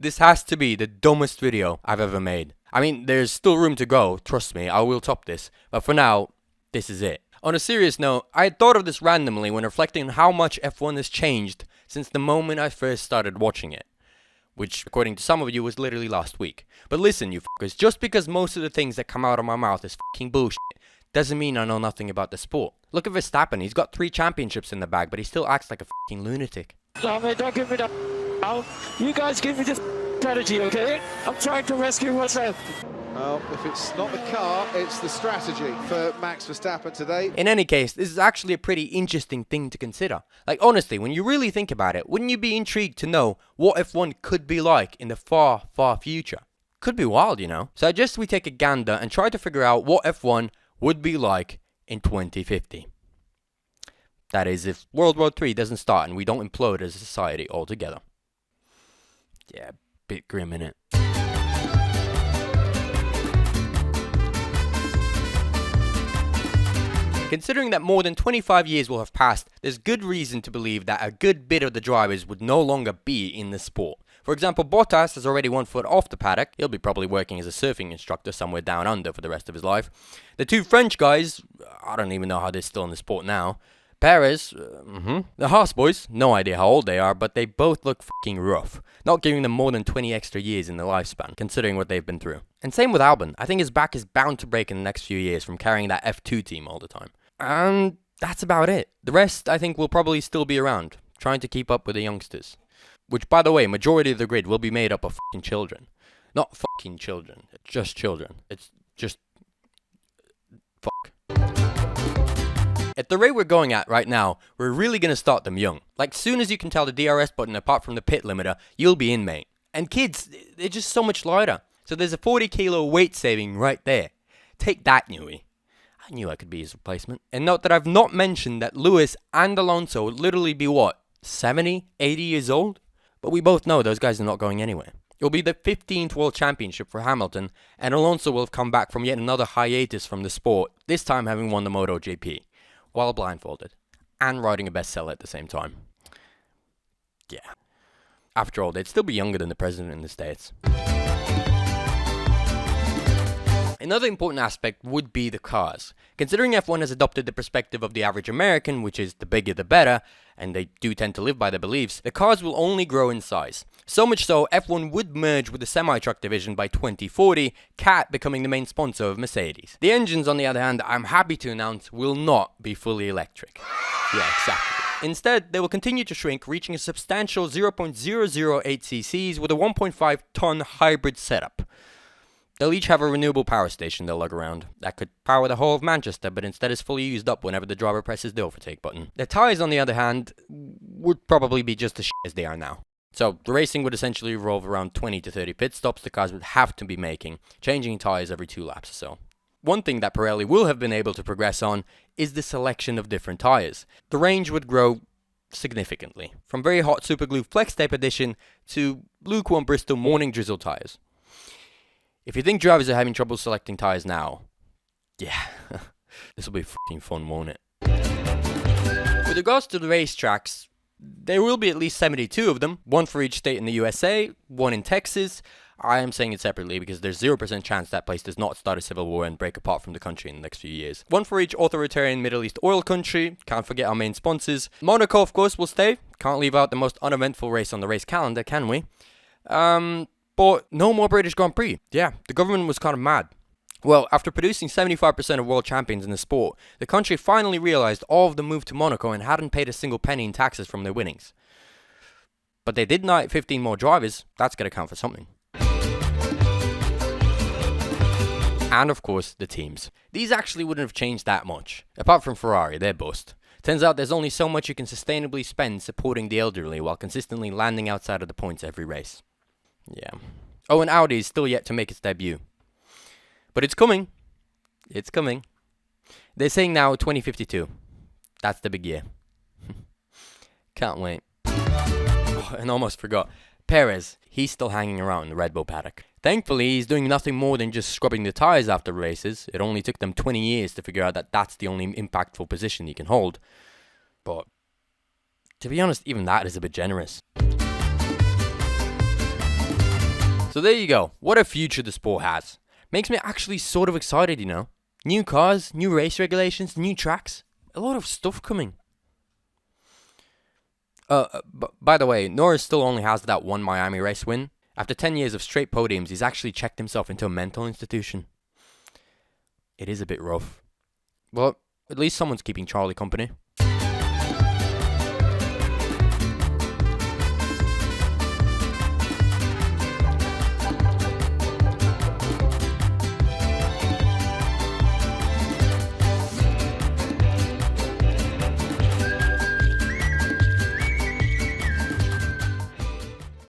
This has to be the dumbest video I've ever made. I mean, there's still room to go, trust me, I will top this. But for now, this is it. On a serious note, I had thought of this randomly when reflecting on how much F1 has changed since the moment I first started watching it. Which, according to some of you, was literally last week. But listen, you fuckers, just because most of the things that come out of my mouth is fucking bullshit, doesn't mean I know nothing about the sport. Look at Verstappen, he's got 3 championships in the bag, but he still acts like a fucking lunatic. No, man, don't give me that. You guys give me this strategy, okay? I'm trying to rescue what's left. Well, if it's not the car, it's the strategy for Max Verstappen today. In any case, this is actually a pretty interesting thing to consider. Like, honestly, when you really think about it, wouldn't you be intrigued to know what F1 could be like in the far, far future? Could be wild, you know? So I suggest we take a gander and try to figure out what F1 would be like in 2050. That is, if World War III doesn't start and we don't implode as a society altogether. Yeah, bit grim, innit? Considering that more than 25 years will have passed, there's good reason to believe that a good bit of the drivers would no longer be in the sport. For example, Bottas has already 1 foot off the paddock. He'll be probably working as a surfing instructor somewhere down under for the rest of his life. The 2 French guys, I don't even know how they're still in the sport now. Perez, the Haas boys, no idea how old they are, but they both look fucking rough. Not giving them more than 20 extra years in their lifespan, considering what they've been through. And same with Albon. I think his back is bound to break in the next few years from carrying that F2 team all the time. And that's about it. The rest, I think, will probably still be around, trying to keep up with the youngsters. Which, by the way, majority of the grid will be made up of fucking children. Not fucking children, just children. It's just... fuck. At the rate we're going at right now, we're really going to start them young. Like, soon as you can tell the DRS button apart from the pit limiter, you'll be in, mate. And kids, they're just so much lighter. So there's a 40 kilo weight saving right there. Take that, Newey. I knew I could be his replacement. And note that I've not mentioned that Lewis and Alonso would literally be what, 70, 80 years old? But we both know those guys are not going anywhere. It will be the 15th World Championship for Hamilton, and Alonso will have come back from yet another hiatus from the sport, this time having won the MotoGP, while blindfolded, and writing a bestseller at the same time. Yeah. After all, they'd still be younger than the president in the States. Another important aspect would be the cars. Considering F1 has adopted the perspective of the average American, which is the bigger the better, and they do tend to live by their beliefs, the cars will only grow in size. So much so, F1 would merge with the semi-truck division by 2040, CAT becoming the main sponsor of Mercedes. The engines, on the other hand, I'm happy to announce, will not be fully electric. Yeah, exactly. Instead, they will continue to shrink, reaching a substantial 0.008 cc's with a 1.5-ton hybrid setup. They'll each have a renewable power station they'll lug around. That could power the whole of Manchester, but instead is fully used up whenever the driver presses the overtake button. The tyres, on the other hand, would probably be just as shit as they are now. So, the racing would essentially revolve around 20 to 30 pit stops the cars would have to be making, changing tyres every 2 laps or so. One thing that Pirelli will have been able to progress on is the selection of different tyres. The range would grow significantly, from very hot Superglue Flex Tape Edition to lukewarm Bristol Morning Drizzle tyres. If you think drivers are having trouble selecting tyres now, yeah, this will be fucking fun, won't it? With regards to the racetracks, there will be at least 72 of them, 1 for each state in the USA, 1 in Texas. I am saying it separately because there's 0% chance that place does not start a civil war and break apart from the country in the next few years. 1 for each authoritarian Middle East oil country, can't forget our main sponsors. Monaco, of course, will stay. Can't leave out the most uneventful race on the race calendar, can we? But no more British Grand Prix. Yeah, the government was kind of mad. Well, after producing 75% of world champions in the sport, the country finally realised all of them moved to Monaco and hadn't paid a single penny in taxes from their winnings. But they did knight 15 more drivers. That's going to count for something. And of course, the teams. These actually wouldn't have changed that much. Apart from Ferrari, they're bust. Turns out there's only so much you can sustainably spend supporting the elderly while consistently landing outside of the points every race. Yeah. Oh, and Audi is still yet to make its debut. But it's coming. It's coming. They're saying now 2052. That's the big year. Can't wait. Oh, and almost forgot. Perez, he's still hanging around in the Red Bull paddock. Thankfully, he's doing nothing more than just scrubbing the tyres after races. It only took them 20 years to figure out that that's the only impactful position he can hold. But, to be honest, even that is a bit generous. So there you go. What a future the sport has. Makes me actually sort of excited, you know. New cars, new race regulations, new tracks. A lot of stuff coming. By the way, Norris still only has that one Miami race win. After 10 years of straight podiums, he's actually checked himself into a mental institution. It is a bit rough. Well, at least someone's keeping Charlie company.